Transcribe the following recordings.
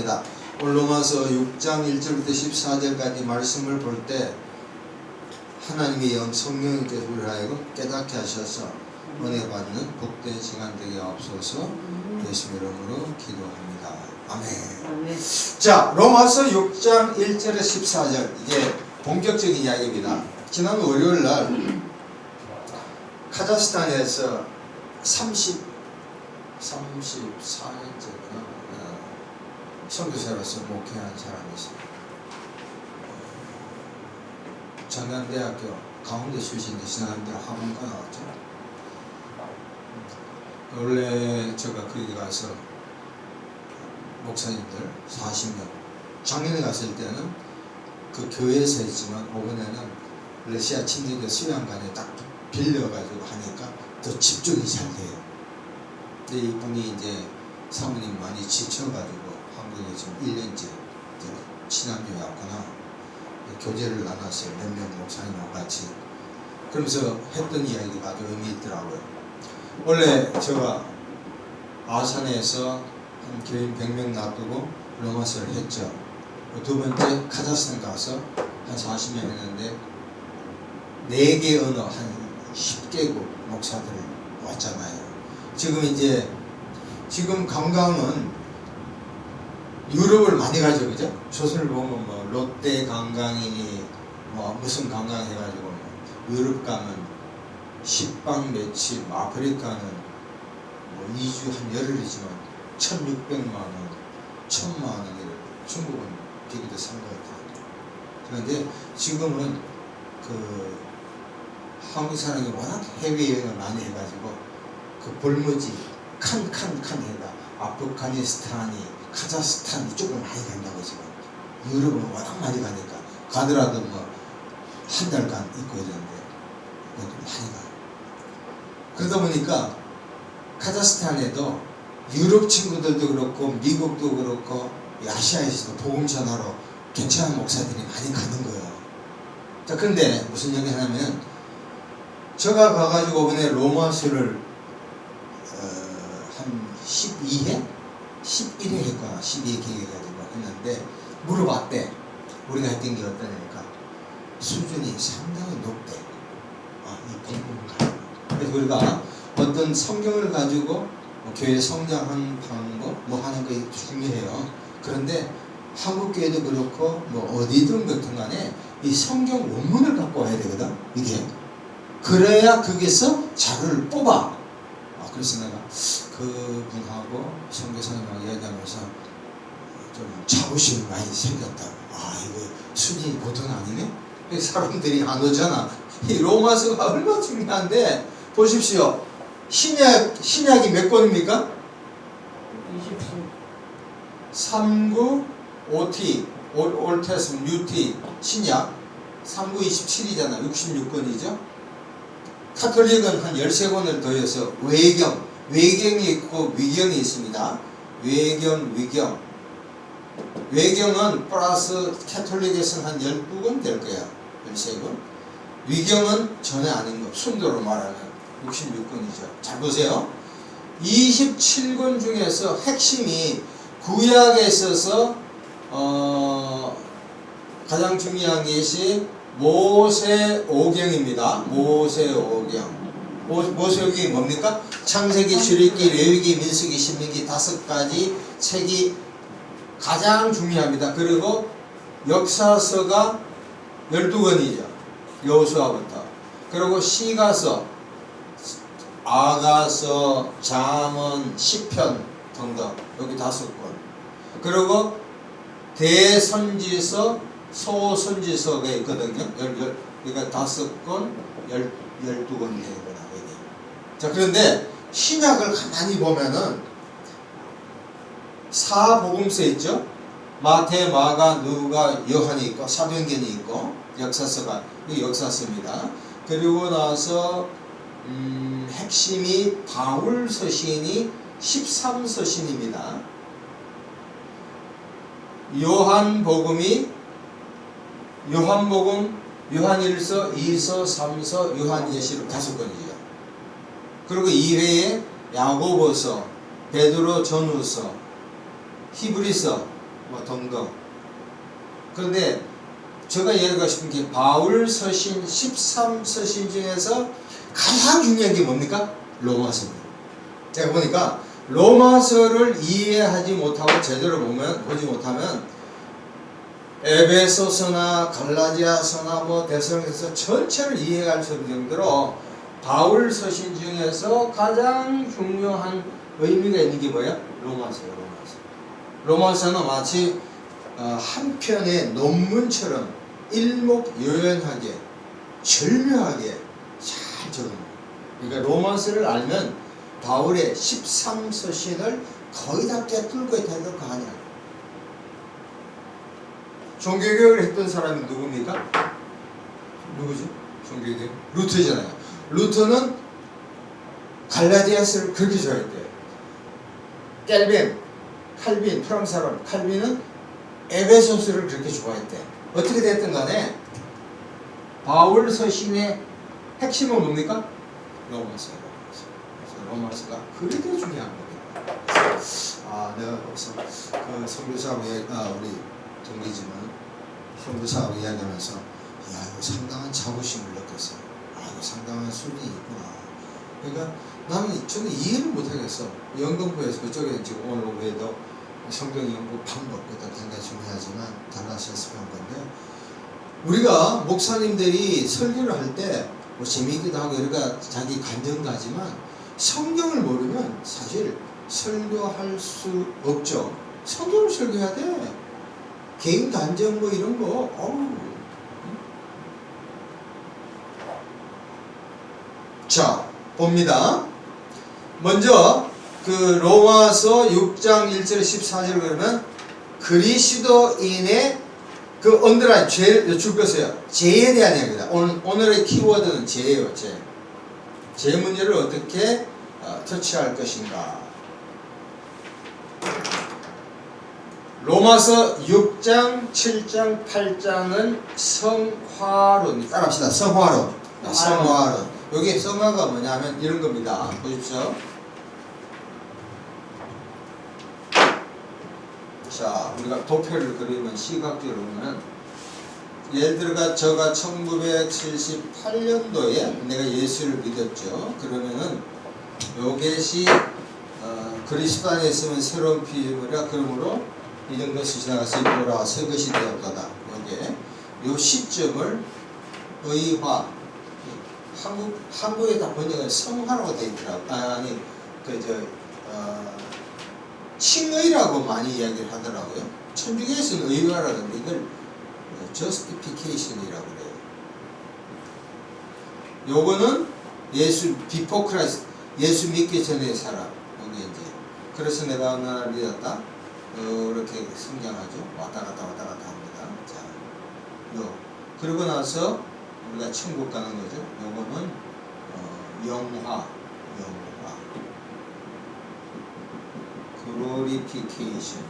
합니다. 로마서 6장 1절부터 14절까지 말씀을 볼 때 하나님의 영 성령님께서 우리를 하여금 깨닫게 하셔서 은혜 받는 복된 시간 되게 없어서 예수 이름으로 기도합니다. 아멘. 자, 로마서 6장 1절에 14절 이제 본격적인 이야기입니다. 지난 월요일 날 카자흐스탄에서 34년째구나 선교사로서 목회한 사람이 있습니다. 전남대학교 강원도 출신인데 전남대학 학원과 나왔죠. 원래 제가 거기 가서 목사님들 40명 작년에 갔을 때는 그 교회에서 했지만 이번에는 러시아 침략의 수양관에 딱 빌려가지고 하니까 더 집중이 잘 돼요. 근데 이분이 이제 사모님 많이 지쳐가지고 한국에 지금 1년째 친환경에 왔구나. 교제를 나눴어요. 몇 명 목사님하고 같이. 그러면서 했던 이야기가 아주 의미 있더라고요. 원래 제가 아산에서 한 교인 100명 놔두고 로마서를 했죠. 두 번째 카자흐스탄 가서 한 40명 했는데 4개 언어 한 10개국 목사들 왔잖아요. 지금 관광은 유럽을 많이 가죠, 그죠? 조선을 보면 뭐 롯데 관광이니 뭐 무슨 관광 해가지고 뭐 유럽 가면 10박 며칠, 아프리카는 뭐 2주 한 열흘이지만 1,600만 원, 1,000만 원이래. 중국은 비교도 싼 것 같아요. 그런데 지금은 그 한국 사람이 워낙 해외여행을 많이 해가지고 그 볼모지 칸해가 아프가니스탄이 카자흐스탄 이쪽으로 많이 간다고 지금. 유럽은 워낙 많이 가니까 가더라도 뭐 한 달간 있고 이러는데 많이 가요. 그러다 보니까 카자흐스탄에도 유럽 친구들도 그렇고 미국도 그렇고 아시아에서도 복음 전하러 괜찮은 목사들이 많이 가는 거예요. 자, 근데 무슨 얘기 하냐면 제가 가가지고 이번에 로마서를 한 12회? 11회 했거나 12회 기획해가지고 했는데 물어봤대. 우리가 했던 게 어떠냐니까 수준이 상당히 높대. 이 공부가. 그래서 우리가 어떤 성경을 가지고 뭐 교회 성장하는 방법 뭐 하는 게 중요해요. 그런데 한국 교회도 그렇고 뭐 어디든 그렇든 간에 이 성경 원문을 갖고 와야 되거든. 이게 그래야 거기서 자료를 뽑아. 그래서 내가 그분하고 선교사님하고 이야기하면서 좀 자부심이 많이 생겼다. 이거 수준이 보통 아니네? 사람들이 안 오잖아. 이 로마서가 얼마나 중요한데 보십시오. 신약이 몇 권입니까? 39 OT 올테스트 뉴티 신약 39 27이잖아. 66권이죠. 카톨릭은 한 13권을 더해서 외경이 있고 위경이 있습니다. 외경은 플러스 카톨릭에서는 한 12권 될 거야. 13권. 위경은 전혀 아닌 거. 순도로 말하면 66권이죠. 잘 보세요. 27권 중에서 핵심이 구약에 있어서 가장 중요한 것이 모세오경입니다. 모세오경이 뭡니까? 창세기, 출애굽기, 레위기, 민수기, 신명기 5가지 책이 가장 중요합니다. 그리고 역사서가 12권이죠. 여호수아부터. 그리고 시가서, 아가서, 잠언, 시편 등등 여기 5권. 그리고 대선지서, 소선지서가 있거든요. 그러니까 5권, 12권 되거나. 자, 그런데 신약을 가만히 보면은 사복음서 있죠. 마태, 마가, 누가, 요한이 있고 사도행전이 있고 역사서가 이게 역사서입니다. 그리고 나서 핵심이 바울 서신이 13서신입니다. 요한복음, 요한일서, 2서, 3서, 요한예시록 5권이죠. 그리고 이외에 야고보서, 베드로 전후서, 히브리서, 뭐 등등. 그런데 제가 얘기하고 싶은 게 바울 서신 13서신 중에서 가장 중요한 게 뭡니까? 로마서입니다. 제가 보니까 로마서를 이해하지 못하고 제대로 보지 못하면 에베소서나 갈라디아서나 뭐 데살로니가서 전체를 이해할 수 없을 정도로 바울 서신 중에서 가장 중요한 의미가 있는 게 뭐야? 로마서예요. 로마서는 마치 한 편의 논문처럼 일목요연하게 절묘하게 잘 적은 거예요. 그러니까 로마서를 알면 바울의 13서신을 거의 다 꿰뚫고 있다는 거 아니야. 종교개혁을 했던 사람이 누굽니까? 누구죠? 종교개혁? 루터잖아요. 루터는 갈라디아서를 그렇게 좋아했대요. 칼빈, 프랑스 사람 칼빈은 에베소서를 그렇게 좋아했대. 어떻게 됐든 간에 바울 서신의 핵심은 뭡니까? 로마서예요. 로마서가 그렇게 중요한 겁니다. 내가 벌써 그 선교사하고 우리 동기지만 선교사하고 이야기하면서 이거 상당한 자부심을 느꼈어요. 이거 상당한 수준이 있구나. 그러니까 저는 이해를 못하겠어. 영등포에서 그쪽에 지금 오늘 오후에도 성경 연구 방법 그것도 굉장히 중요하지만 달라스 연습한 건데, 우리가 목사님들이 설교를 할 때 뭐 재미있기도 하고 여러가 자기 간증도 하지만 성경을 모르면 사실 설교할 수 없죠. 성경을 설교해야 돼. 개인 간증 뭐 이런 거 자, 봅니다. 먼저 그 로마서 6장 1절 14절 그러면 그리스도인의 그 언더라인 줄 것이에요. 죄에 대한 이야기다. 오늘의 키워드는 죄예요. 죄 문제를 어떻게 터치할 것인가. 로마서 6장, 7장, 8장은 성화론. 따라합시다. 성화론. 여기 성화가 뭐냐면 이런 겁니다. 보십시오. 자, 우리가 도표를 그리면 시각적으로 보면, 예를 들어가 제가 1978년도에 내가 예수를 믿었죠. 그러면은 요것이 그리스도 안에 있으면 새로운 피조물이라. 그러므로 이전 것이 지나가서 돌아와 새 것이 되었다. 요게 요 시점을 의화, 한국에 다 번역은 성화라고 되어 있더라고요. 칭의라고 많이 이야기를 하더라고요. 천주교에서는 의화라던데 이걸 justification이라고 그래요. 요거는 before Christ, 예수 믿기 전의 사람. 여기 이제 그래서 내가 어느 날 믿었다. 이렇게 성장하죠. 왔다 갔다 합니다. 자, 그러고 나서 우리가 천국 가는 거죠. 요거는 영화. glorification.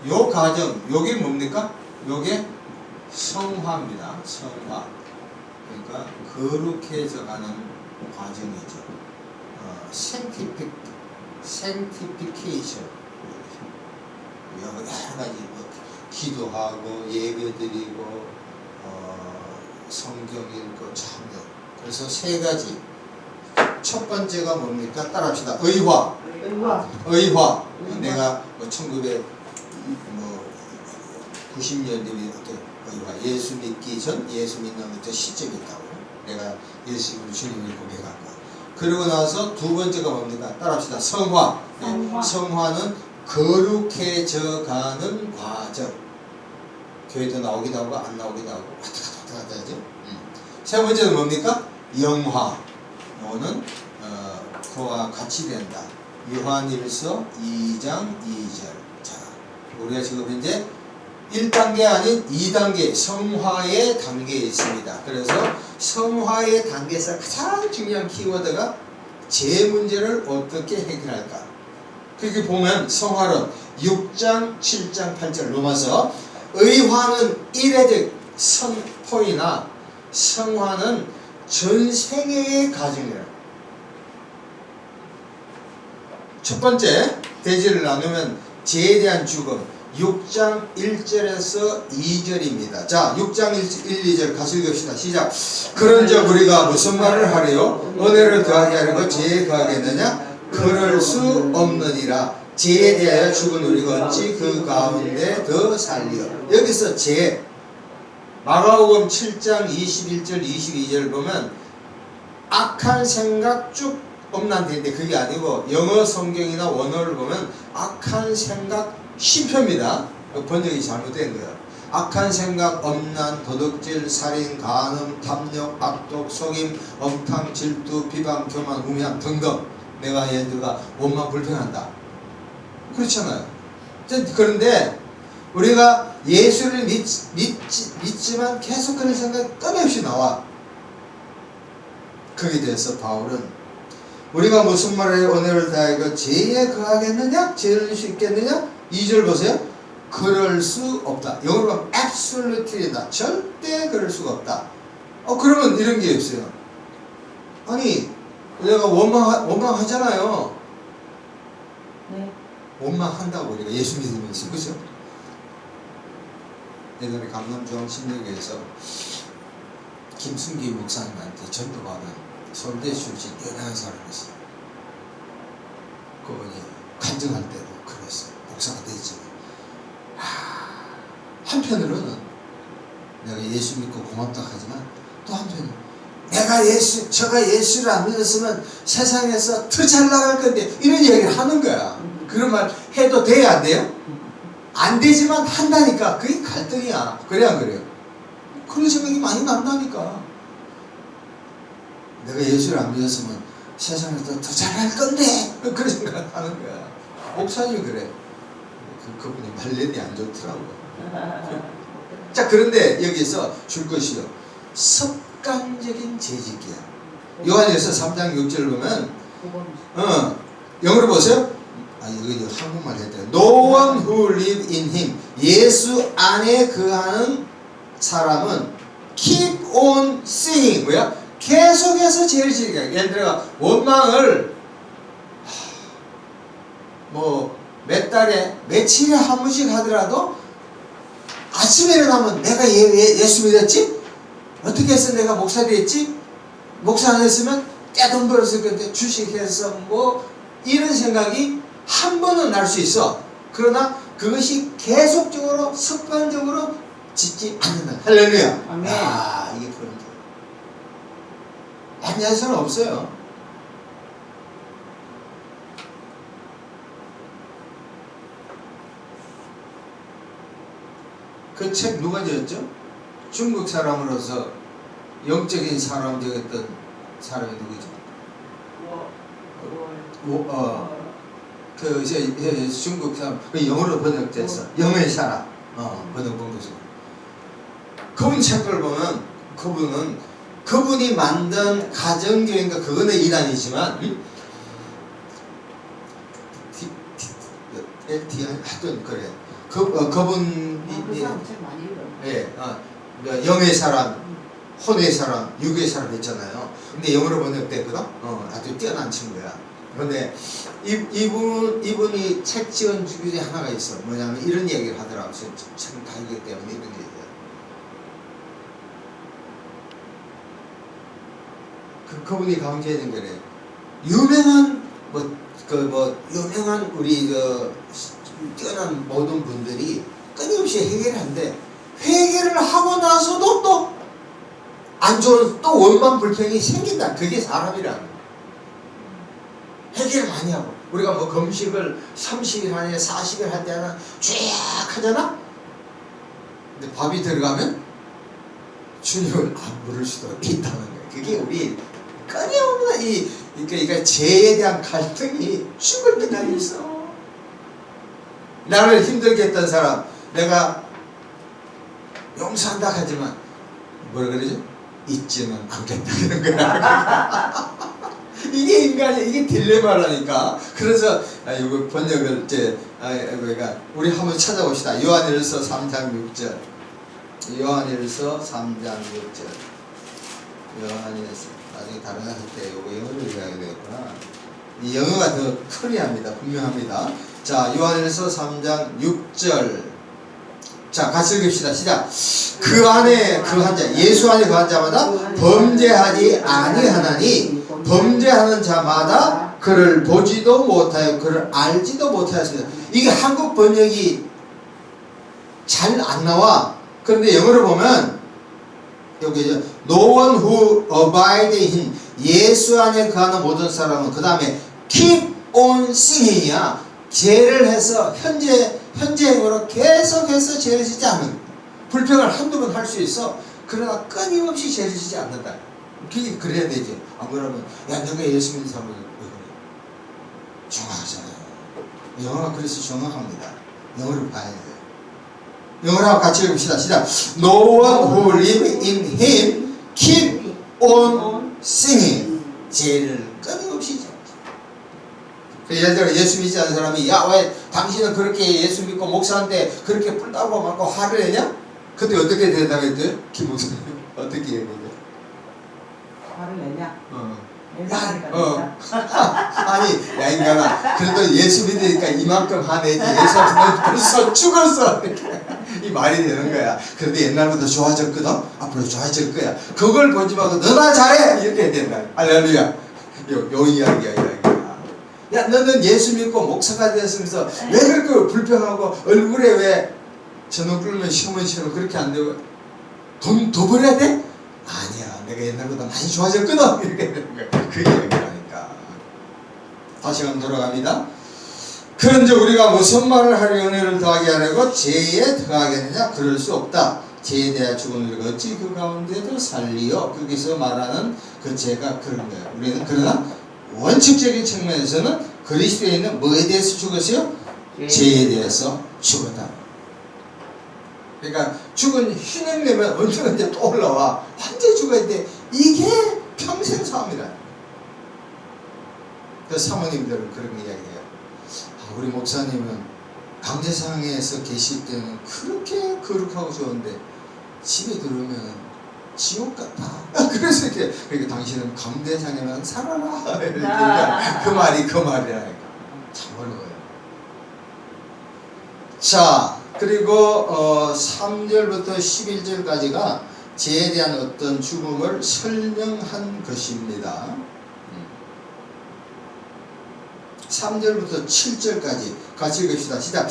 요 과정, 요게 뭡니까? 요게 성화입니다. 성화. 그러니까 거룩해져 가는 과정이죠. sanctification. 여러 가지 기도하고 예배드리고 성경 읽고 참여. 그래서 세 가지. 첫 번째가 뭡니까? 따라합시다. 의화. 내가 1990년대에 의화. 예수 믿기 전, 예수 믿는 것도 시점이 있다고. 내가 예수님을 주님을 고백한 거. 그러고 나서 두 번째가 뭡니까? 따라합시다. 성화. 성화는 거룩해져 가는 과정. 교회도 나오기도 하고 안 나오기도 하고 왔다 갔다 하죠. 세 번째는 뭡니까? 영화. 이거는 그와 같이 된다. 요한일서 2장 2절. 자, 우리가 지금 현재 1단계 아닌 2단계 성화의 단계에 있습니다. 그래서 성화의 단계에서 가장 중요한 키워드가 죄 문제를 어떻게 해결할까. 그렇게 보면 성화론 6장 7장 8절 로마서, 의화는 일회적 선포이나 성화는 전생애의 과정이라. 첫 번째 대지를 나누면 죄에 대한 죽음 6장 1절에서 2절입니다. 자, 6장 1, 2절 같이 읽읍시다. 시작. 그런즉 우리가 무슨 말을 하리요? 은혜를 더하게 하려고 죄에 거하겠느냐? 그럴 수 없느니라. 죄에 대하여 죽은 우리가 어찌 그 가운데 더 살리요. 여기서 죄, 마가복음 7장 21절 22절 보면 악한 생각 쭉 엄난되는데 그게 아니고 영어 성경이나 원어를 보면 악한 생각 쉼표입니다. 번역이 잘못된 거예요. 악한 생각, 엄난, 도둑질, 살인, 간음, 탐욕, 악독, 속임, 엄탕, 질투, 비방, 교만, 우매함 등등. 내가 얘들과 원망 불평한다. 그렇잖아요. 그런데 우리가 예수를 믿지만 계속 그런 생각이 끊임없이 나와. 거기에 대해서 바울은 우리가 무슨 말을 해요? 은혜를 다하여 죄에 거하겠느냐? 죄를 질 수 있겠느냐? 2절 보세요. 그럴 수 없다. 영어로 하면 absolutely다. 절대 그럴 수가 없다. 그러면 이런 게 있어요. 아니 내가 원망하잖아요. 네. 원망한다고 우리가 예수 믿으면서. 그죠? 예전에 강남중앙신대교에서 김순기 목사님한테 전도받은 서울대 출신 유명한 사람이 있어요. 그분이 간증할 때도 그랬어요. 목사가 됐지만 한편으로는 내가 예수 믿고 고맙다 하지만 또 한편으로는 제가 예수를 안 믿었으면 세상에서 더 잘 나갈 건데 이런 얘기를 하는 거야. 그런 말 해도 돼요? 안 돼요? 안 되지만 한다니까 그게 갈등이야. 그래 안 그래요? 그런 생각이 많이 난다니까. 내가 예수를 안 믿었으면 세상에서 더 잘할 건데 그런 생각을 하는 거야. 목사님이 그래. 그분이 말년이 안 좋더라고요. 자, 그런데 여기서 줄 것이요 습관적인 재짓기야. 요한일서 3장 6절 보면 영어로 보세요. 이거 한국말 해야 돼요. No one who live in him. 예수 안에 거하는 사람은 keep on sinning. 뭐야? 계속해서 죄를 지니까. 예를 들어 원망을 몇 달에 며칠에 한 번씩 하더라도 아침에 일어나면 내가 예수 믿었지? 어떻게 해서 내가 목사 됐지? 목사 안 했으면 떼돈 벌었을 건데 주식해서 이런 생각이 한 번은 날 수 있어. 그러나 그것이 계속적으로 습관적으로 짓지 않는다. 할렐루야. 아멘. 이게 포인트. 아니할 수는 없어요. 그 책 누가 지었죠? 중국 사람으로서 영적인 사람 되었던 사람이 누구죠? 중국 사람, 영어로 번역됐어. 영의 사람. 번역본 거죠. 그분 책을 보면 그분이 만든 가정교회인가 그거는 일환이지만 하여튼 그래. 그분이 영의 사람, 혼의 사람, 육의 사람 했잖아요. 근데 영어로 번역됐거든. 아주 뛰어난 친구야. 그런데 이분이 책 지은 중에 하나가 있어. 뭐냐면 이런 얘기를 하더라고. 참 다르기 때문에 이런 얘기야. 그분이 강조해준 거래. 유명한 유명한 우리 뛰어난 모든 분들이 끊임없이 회개를 한대. 회개를 하고 나서도 또 안 좋은 또 원망 불평이 생긴다. 그게 사람이란. 회개를 많이 하고 우리가 금식을 30일 하냐 40일 할 때는 쫙 하잖아. 근데 밥이 들어가면 주님을 안 부를 수도 있다는 거예요. 그게 우리 끊임없는 그러니까 죄에 대한 갈등이 죽을 때까지 있어. 나를 힘들게 했던 사람 내가 용서한다 하지만 뭐라 그러죠? 잊지는 않겠다는 거야. 이게 인간이 이게 딜레마라니까. 그래서 이거 번역을 우리 한번 찾아봅시다. 요한일서 3장 6절. 요한일서 3장 6절. 요한일서 나중에 다른 거 할 때 이거 영어로 이야기 되겠구나. 이 영어가 더 클리어합니다. 분명합니다. 자, 요한일서 3장 6절. 자, 같이 읽읍시다. 시작. 그 안에 그 한 자, 예수 안에 그 한 자마다 범죄하지 아니하나니 범죄하는 자마다 그를 보지도 못하여 그를 알지도 못하였습니다. 이게 한국 번역이 잘 안 나와. 그런데 영어로 보면 여기 No one who abide in 예수 안에 거하는 모든 사람은 그 다음에 keep on singing이야. 죄를 해서 현재형으로 계속해서 죄를 짓지 않는, 불평을 한두 번 할 수 있어. 그러나 끊임없이 죄를 짓지 않는다. 그게 그래야 되지. 안 그러면 야 너가 예수 믿는 사람은 왜 그래? 정확하잖아요. 영어가 그래서 정확합니다. 영어를 봐야 돼요. 영어로 같이 읽읍시다. 시작. No one who live in him keep on singing. 죄를 끊임없이 짓. 예를 들어 예수 믿지 않는 사람이 야 왜 당신은 그렇게 예수 믿고 목사한테 그렇게 뿔따고 맞고 화를 내냐? 그때 어떻게 대답했대요? 김 목사님 어떻게 얘기해요? 화를 내냐? 야, 아니 야 인간아 그래도 예수 믿으니까 이만큼 화내지 예수 없으면 벌써 죽었어 이 말이 되는 거야. 그런데 옛날보다 좋아졌거든. 앞으로 좋아질 거야. 그걸 보지 말고 너나 잘해 이렇게 해야 된다. 할렐루야. 요 이야기야. 야 너는 예수 믿고 목사가 되었으면서 왜 그렇게 불평하고 얼굴에 왜 전원 끓으면 시커먼 그렇게 안 되고 돈 더 벌어야 돼? 아니야 내가 옛날보다 많이 좋아졌거든 이렇게 되는 거야. 그 이야기라니까. 다시 한번 돌아갑니다. 그런즉 우리가 무슨 말을 하려 은혜를 더하게 하려고 죄에 더하겠느냐? 그럴 수 없다. 죄에 대하여 죽은 우리가 어찌 그 가운데도 살리요? 거기서 말하는 그 죄가 그런 거야. 우리는 그러나 원칙적인 측면에서는 그리스도에 있는 뭐에 대해서 죽었어요? 죄에 대해서 죽었다. 그러니까 죽은 휘냉내면 언제 또 올라와. 완전히 죽어야 돼. 이게 평생 싸움이다. 그 사모님들은 그런 이야기해요. 우리 목사님은 강제상에서 계실 때는 그렇게 거룩하고 좋은데 집에 들어오면 지옥 같아. 그래서 이렇게 그러니까 당신은 감대상에만 살아라. 그러니까 그 말이라니까. 참 어려워요. 자, 그리고 3절부터 11절까지가 죄에 대한 어떤 죽음을 설명한 것입니다. 3절부터 7절까지 같이 읽읍시다. 시작.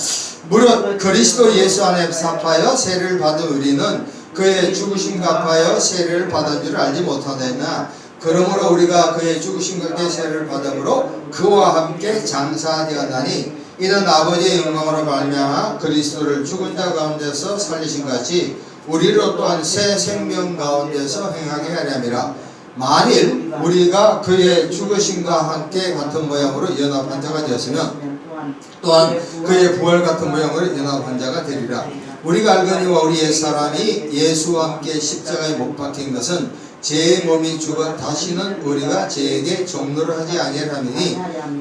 무릇 그리스도 예수 안에 삽하여 세를 받은 우리는 그의 죽으심과 합하여 세를 받은 줄 알지 못하였나. 그러므로 우리가 그의 죽으심과 함께 세를 받음으로 그와 함께 장사되었나니 이는 아버지의 영광으로 말미암아 그리스도를 죽은 자 가운데서 살리신 같이 우리로 또한 새 생명 가운데서 행하게 하려 함이라. 만일 우리가 그의 죽으심과 함께 같은 모양으로 연합한 자가 되었으면 또한 그의 부활 같은 모양으로 연합한 자가 되리라. 우리가 알거니와 우리 옛사람이 예수와 함께 십자가에 못 박힌 것은 죄의 몸이 죽어 다시는 우리가 죄에게 종노를 하지 아니할 함이니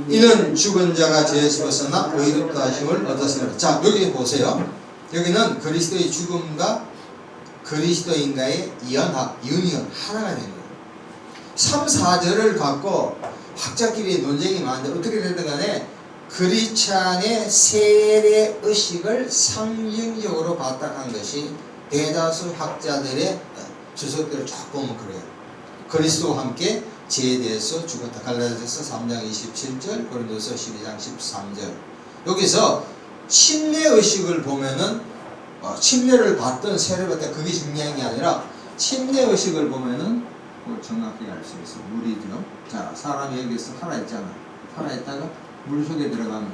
이는 죽은 자가 죄에서 벗어나 의롭다 하심을 얻었으므로. 자, 여기 보세요. 여기는 그리스도의 죽음과 그리스도인과의 연합, 유니언 하나가 되는 거예요. 3, 4절을 갖고 학자끼리 논쟁이 많은데 어떻게 되든 간에 크리스찬의 세례 의식을 상징적으로 바탕한 것이 대다수 학자들의 주석들을 쫙 보면 그래요. 그리스도와 함께 죄에 대해서 죽었다. 갈라디아서 3장 27절, 고린도서 12장 13절. 여기서 침례 의식을 보면은 침례를 받든 세례를 받든 그게 중요한 게 아니라 침례 의식을 보면은 정확히 알 수 있어. 물이죠. 자, 사람이 여기서 살아있잖아. 살아있다가 물 속에 들어가면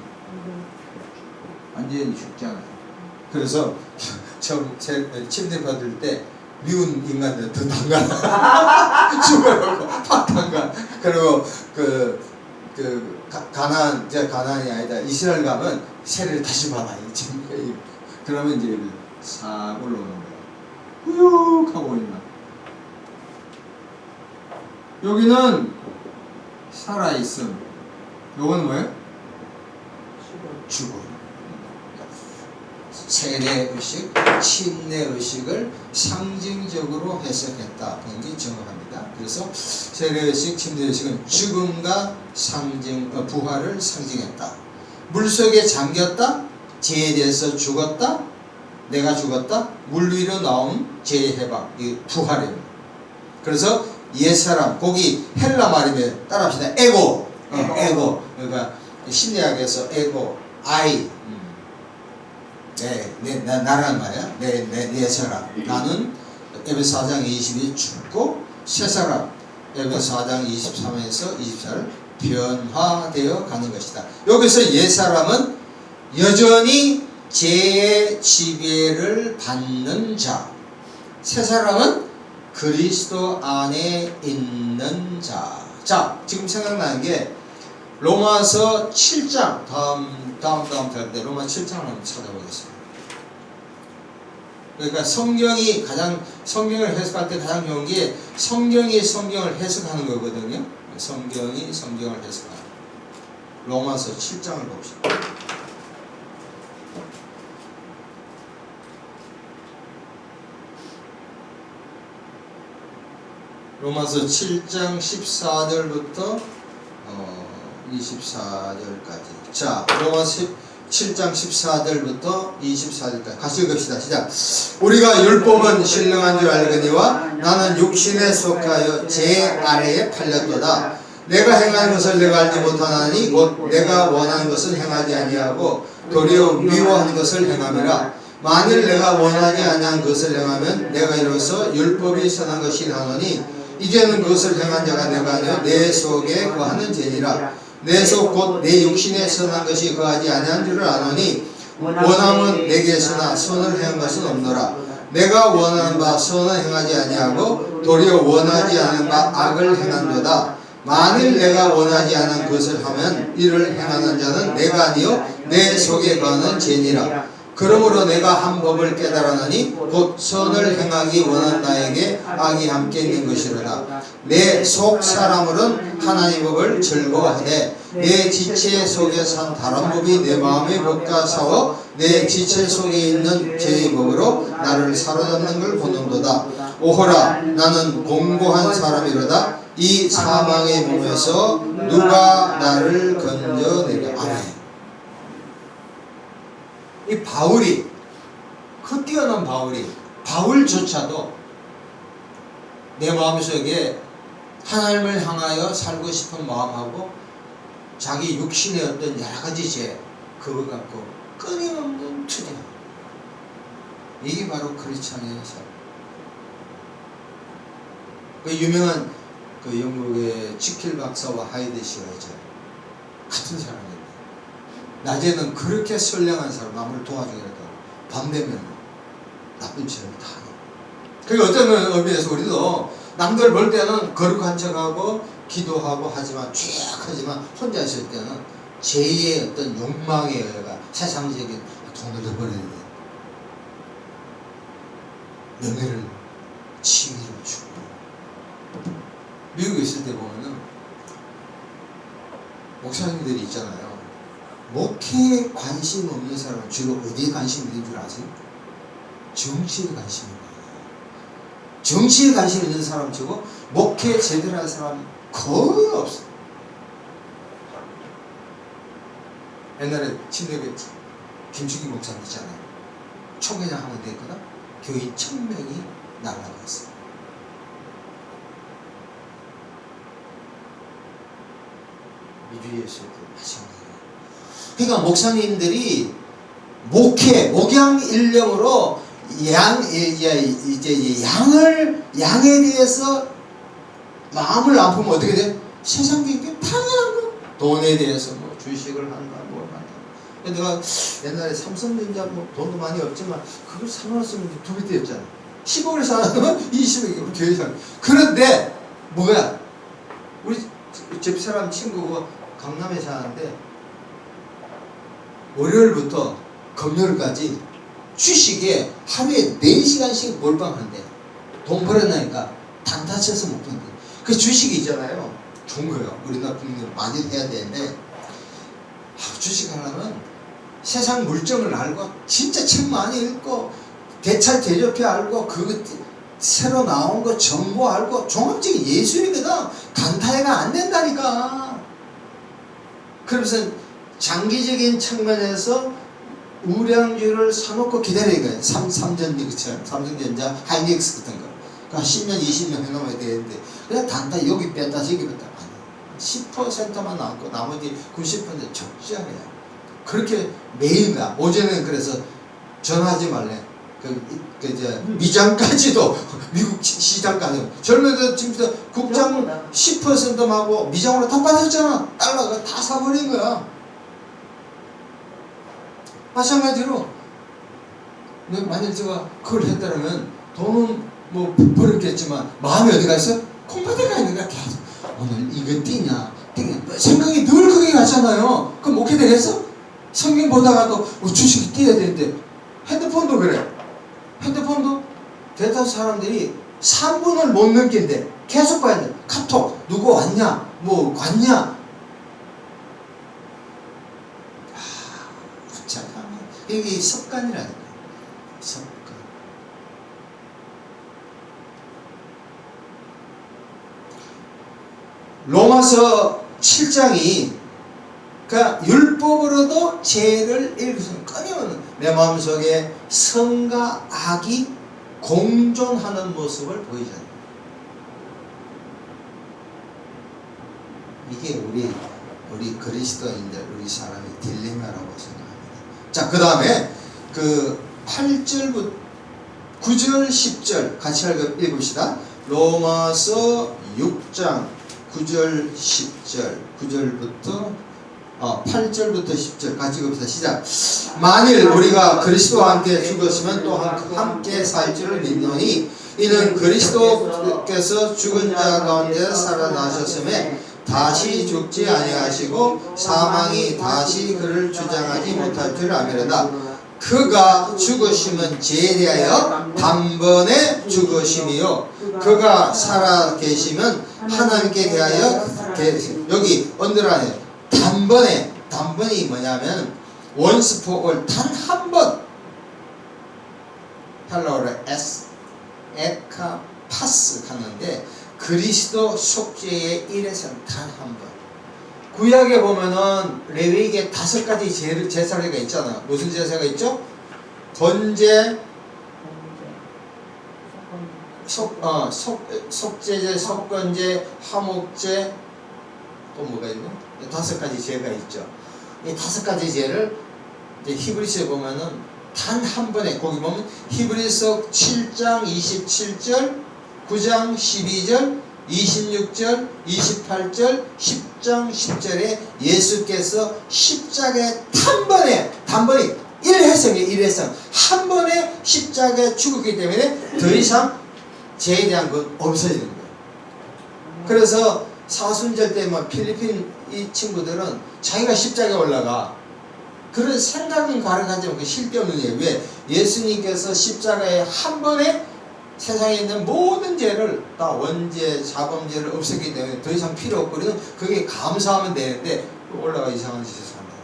완전히 죽잖아요. 그래서 처음 침례 받을 때 미운 인간들 더 담가 죽으라고 팍 담가. 그리고 가나안이 아니다. 이스라엘 가면 세례를 다시 받아. 그러면 이제 싹 올라오는 거야. 후육 하고 있나. 여기는 살아있음. 요거는 뭐예요? 죽음. 세례의식, 침례의식을 상징적으로 해석했다. 그런 게 정확합니다. 그래서 세례의식, 침례의식은 죽음과 부활을 상징했다. 물속에 잠겼다, 죄에 대해서 죽었다, 내가 죽었다, 물 위로 나온 죄의 해방, 이 부활입니다. 그래서 옛사람, 거기 헬라 말이면 따라합시다. 에고, 에고. 그러니까 심리학에서 에고, I, 나라는 말이야. 내 사람. 나는 에베소 4장 20이 죽고 새 사람 에베소 4장 23에서 24를 변화되어 가는 것이다. 여기서 옛 사람은 여전히 죄의 지배를 받는 자, 새 사람은 그리스도 안에 있는 자. 자, 지금 생각나는 게 로마서 7장 다음 달 때 로마 7장을 한번 찾아보겠습니다. 그러니까 성경을 해석할 때 가장 좋은 게 성경이 성경을 해석하는 거거든요. 성경이 성경을 해석하는. 로마서 7장을 봅시다. 로마서 7장 14절부터 24절까지. 자, 로마서 7장 14절부터 24절까지 같이 읽읍시다. 시작. 우리가 율법은 신령한 줄 알거니와 나는 육신에 속하여 제 아래에 팔렸도다. 내가 행하는 것을 내가 알지 못하나니 곧 내가 원하는 것을 행하지 아니하고 도리어 미워하는 것을 행함이라. 만일 내가 원하지 아니한 것을 행하면 내가 이로써 율법이 선한 것이 나노니 이제는 그것을 행한 자가 내가 아니여 내 속에 거하는 죄니라. 내 속 곧 내 육신에 선한 것이 거하지 아니한 줄을 아노니 원함은 내게 있으나 선을 행한 것은 없노라. 내가 원하는 바 선을 행하지 아니하고 도리어 원하지 않은 바 악을 행한도다. 만일 내가 원하지 않은 것을 하면 이를 행하는 자는 내가 아니요 내 속에 거하는 죄니라. 그러므로 내가 한 법을 깨달았느니 곧 선을 행하기 원한 나에게 악이 함께 있는 것이로다. 내 속 사람으로는 하나님 법을 즐거워하되 내 지체 속에 산 다른 법이 내 마음의 법과 싸워 내 지체 속에 있는 죄의 법으로 나를 사로잡는 걸 보는도다. 오호라, 나는 공고한 사람이로다. 이 사망의 몸에서 누가 나를 건져내랴. 아멘. 이 바울이, 그 뛰어난 바울조차도 내 마음속에 하나님을 향하여 살고 싶은 마음하고 자기 육신의 어떤 여러 가지 죄, 그거 갖고 끊임없는 투쟁. 이게 바로 크리스찬의 삶. 그 유명한 그 영국의 지킬 박사와 하이데 씨가 있잖아요. 같은 사람이에요. 낮에는 그렇게 선량한 사람, 남을 도와주겠다. 밤 되면 나쁜 짓을 다 하고. 그게 어떤 의미에서 우리도 남들 볼 때는 거룩한 척하고 기도하고 하지만 죄악하지만 혼자 있을 때는 죄의 어떤 욕망에 의해가 세상적인 돈을 더 벌어야 돼. 명예를 지위를 주고. 미국에 있을 때 보면은 목사님들이 있잖아요. 목회에 관심 없는 사람은 주로 어디에 관심 있는 줄 아세요? 정치에 관심 있는 거예요. 정치에 관심 있는 사람 치고 목회 제대로 한 사람 거의 없어요. 옛날에 침례교 김충기 목사님 있잖아요. 총회장 하면 됐거든. 교인 1000명이 날아갔어요. 미주에 있을 때 마찬가지예요. 그러니까 목사님들이 목양 일령으로 양에 대해서 마음을 안 품으면 어떻게 돼? 세상적인 당연한 거. 돈에 대해서 뭐 주식을 한다, 뭘 한다. 내가 옛날에 삼성전자 뭐 돈도 많이 없지만 그걸 사놨으면 2배 되었잖아. 10억을 사놨으면 20억이고 교회 사. 그런데 뭐야? 우리 집사람 친구가 강남에 사는데 월요일부터 금요일까지 주식에 하루에 4시간씩 몰빵하는데 돈 벌어나니까 단타 쳐서 못 번대. 그 주식이 있잖아요. 좋은 거예요. 우리나라 국민들 많이 해야 되는데 주식 하려면 세상 물정을 알고 진짜 책 많이 읽고 대찰 대조표 알고 그 새로 나온 거 정보 알고 종합적인 예술이거든. 단타해가 안 된다니까. 그러면서 장기적인 측면에서 우량주를 사놓고 기다리는 거예요. 삼성전자처럼 삼성전자 하이닉스 같은 거. 그러니까 10년 20년 해놓으면 되는데 그냥 단단 여기 뺐다 저기 뺐다 10%만 남고 나머지 90% 적자야. 그렇게 매일 가. 어제는 그래서 전화하지 말래. 이제 미장까지도 미국 시장까지 젊은이들 지금부터 국장 10%하고 미장으로 다 빠졌잖아. 달러가 다 사버린 거야. 마찬가지로 만약 제가 그걸 했다면 돈은 뭐 벌었겠지만 마음이 어디 가 있어? 콩팥에 가 있는 거야. 계속 오늘 이거 뛰냐 생각이 늘 그게 가잖아요. 그럼 어떻게 되겠어? 성경 보다가도 주식이 뛰어야 되는데 핸드폰도 그래. 핸드폰도 대다수 사람들이 3분을 못 넘긴대. 계속 봐야 돼. 카톡 누구 왔냐 뭐 갔냐. 이게 습관이라는 거예요. 습관. 로마서 7장이 그러니까 율법으로도 죄를 일으키는 끊임없는 내 마음속에 선과 악이 공존하는 모습을 보이잖아요. 이게 우리 그리스도인들 우리 사람의 딜레마라고 생각합니다. 자, 그 다음에 그 8절부터 9절 10절 같이 읽읍시다. 로마서 6장 9절 10절 9절부터 8절부터 10절 같이 읽읍시다. 시작. 만일 우리가 그리스도와 함께 죽었으면 또 함께 살 줄을 믿노니 이는 그리스도께서 죽은 자 가운데 살아나셨음에 다시 죽지 아니하시고 사망이 다시 그를 주장하지 못할 줄 아미로다. 그가 죽으심은 죄에 대하여 단번에 죽으심이요 그가 살아 계시면 하나님께 대하여 여기 언더라인에 단번이 뭐냐면 once for all 단 한 번 헬로를 에카 파스 하는데 그리스도 속죄의 일에서는 단 한 번. 구약에 보면은 레위기에 5가지 제사가 있잖아요. 무슨 제사가 있죠? 번제, 속죄제, 속건제, 화목제, 또 뭐가 있나? 5가지 제가 있죠. 이 5가지 제를 이제 히브리서에 보면은 단 한 번에 거기 보면 히브리서 7장 27절 9장 12절 26절 28절 10장 10절에 예수께서 십자가에 단번에 일회성 한 번에 십자가에 죽었기 때문에 더 이상 죄에 대한 건 없어지는 거예요. 그래서 사순절 때 막 필리핀 이 친구들은 자기가 십자가에 올라가 그런 생각은 가능하지만 그 실대없는 얘기예요. 왜? 예수님께서 십자가에 한 번에 세상에 있는 모든 죄를 다 원죄, 자범죄를 없앴기 때문에 더 이상 필요 없고 우리는 그게 감사하면 되는데 올라가 이상한 짓을 합니다.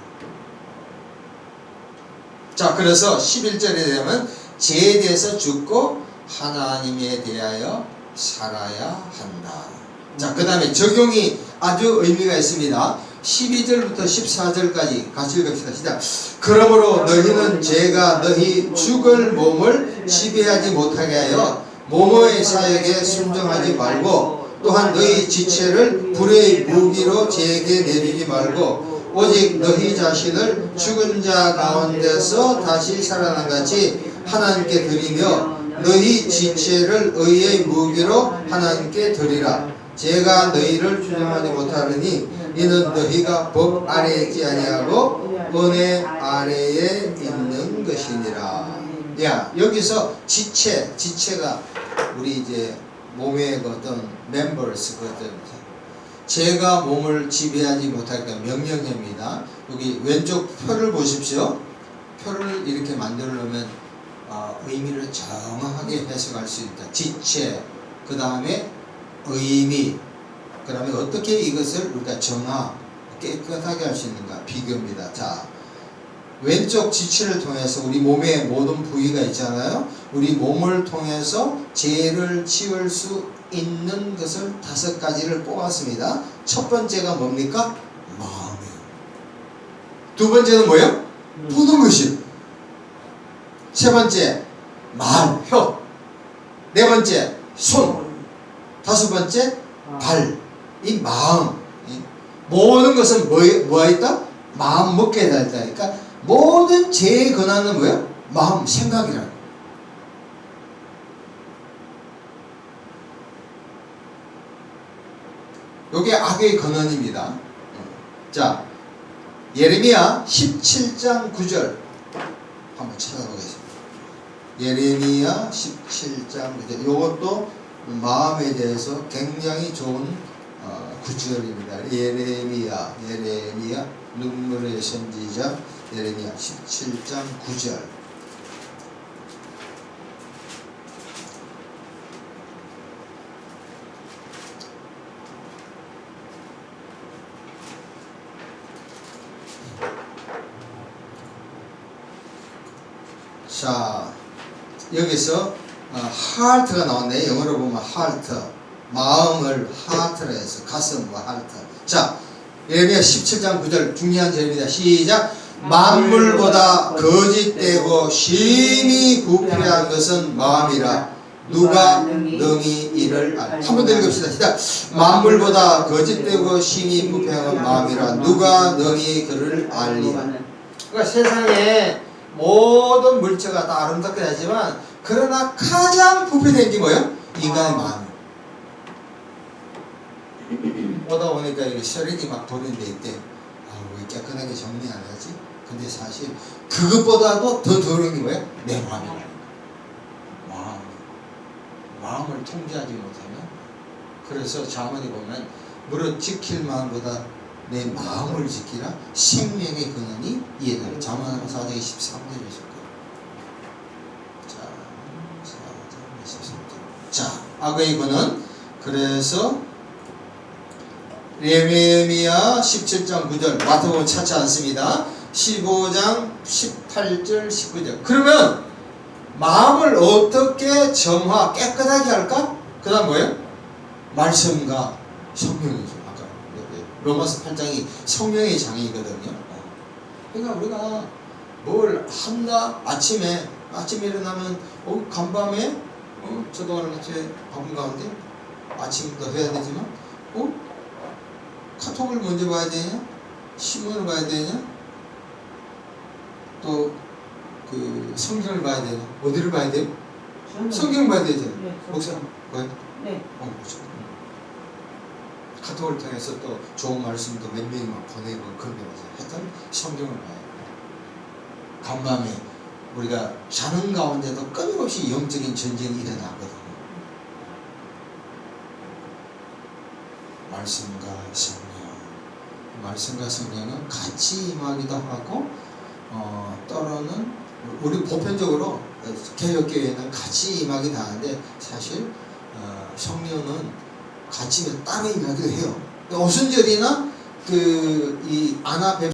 자, 그래서 11절에 되면 죄에 대해서 죽고 하나님에 대하여 살아야 한다. 자, 그 다음에 적용이 아주 의미가 있습니다. 12절부터 14절까지 같이 읽읍시다. 시작. 그러므로 너희는 죄가 너희 죽을 몸을 지배하지 못하게 하여 몸의 사역에 순종하지 말고 또한 너희 지체를 불의 무기로 죄에게 내주지 말고 오직 너희 자신을 죽은 자 가운데서 다시 살아난 같이 하나님께 드리며 너희 지체를 의의 무기로 하나님께 드리라. 죄가 너희를 주장하지 못하느니 이는 너희가 법 아래에 있지 아니하고 은혜 아래에 있는 것이니라. 야, 여기서 지체가 우리 이제 몸의 어떤 members 거든 죄가 몸을 지배하지 못하니까 명령입니다. 여기 왼쪽 표를 보십시오. 표를 이렇게 만들어 놓으면 의미를 정확하게 해석할 수 있다. 지체, 그 다음에 의미, 그 다음에 어떻게 이것을 우리가 깨끗하게 할 수 있는가 비교입니다. 자, 왼쪽 지체를 통해서 우리 몸의 모든 부위가 있잖아요. 우리 몸을 통해서 죄를 지을 수 있는 것을 5가지를 뽑았습니다. 첫 번째가 뭡니까? 마음이에요. 두 번째는 뭐예요? 보는 것이요. 세 번째 말, 혀. 네 번째 손. 다섯 번째 발. 이 마음. 이 모든 것은 뭐가 있다? 마음 먹게 되다. 그러니까 모든 죄의 근원은 뭐예요? 마음, 생각이라는. 이게 악의 근원입니다. 자, 예레미야 17장 9절 한번 찾아보겠습니다. 예레미야 17장 9절. 이것도 마음에 대해서 굉장히 좋은 구절입니다. 예레미야 눈물의 선지자 예레미야 17장 9절. 자, 여기서 heart가 나왔네. 영어로 보면 heart, 마음을 heart로 해서 가슴과 heart. 자, 예레미야 17장 9절 중요한 절입니다. 시작. 만물보다 거짓되고 심히 부패한 것은 마음이라 누가 능히 이를 알. 한 번 더 읽읍시다. 시작. 만물보다 거짓되고 심히 부패한 것은 마음이라 누가 능히 그를 알리라. 그러니까 세상에 모든 물체가 다 아름답게 하지만 그러나 가장 부패된 게 뭐예요? 인간의 마음이에요. 오다 보니까 이게 쓰레기 막 버리는 데 있대. 왜 깨끗하게 정리 안 하지? 근데 사실 그것보다도 더 더러운 게 뭐예요? 내 마음이라는 거예요. 마음을 통제하지 못하면. 그래서 자문에 보면 무릇 지킬 마음보다 내 마음을 지키라. 생명의 근원이 이해다. 자문하면 4장 23절에 있을 거예요. 자, 4장 23절. 자, 악의 근원. 그래서 예레미야 17장 9절 마태복음 찾지 않습니다. 15장 18절 19절. 그러면 마음을 어떻게 정화 깨끗하게 할까? 그 다음 뭐예요? 말씀과 성령이죠. 아까 로마서 8장이 성령의 장이거든요. 그러니까 우리가 뭘 한다. 아침에 일어나면 간밤에 저도 같이 바쁜 가운데 아침부터 해야 되지만 카톡을 먼저 봐야 되냐? 신문을 봐야 되냐? 또 그 성경을 봐야 되냐? 어디를 봐야 돼요? 성경을 봐야 되잖아요. 네, 목사 봐야 돼? 네. 그렇죠. 카톡을 통해서 또 좋은 말씀도 몇 명이 막 보내고 그런 게 맞아요. 하여튼 성경을 봐야 돼요. 간밤에 우리가 자는 가운데도 끊임없이 영적인 전쟁이 일어나거든요. 말씀과 성령은 같이 임하기도 하고 때로는 우리 보편적으로 개혁교회는 같이 임하기도 하는데 사실 성령은 같이 따로 임하기도 해요. 오순절이나 이 아나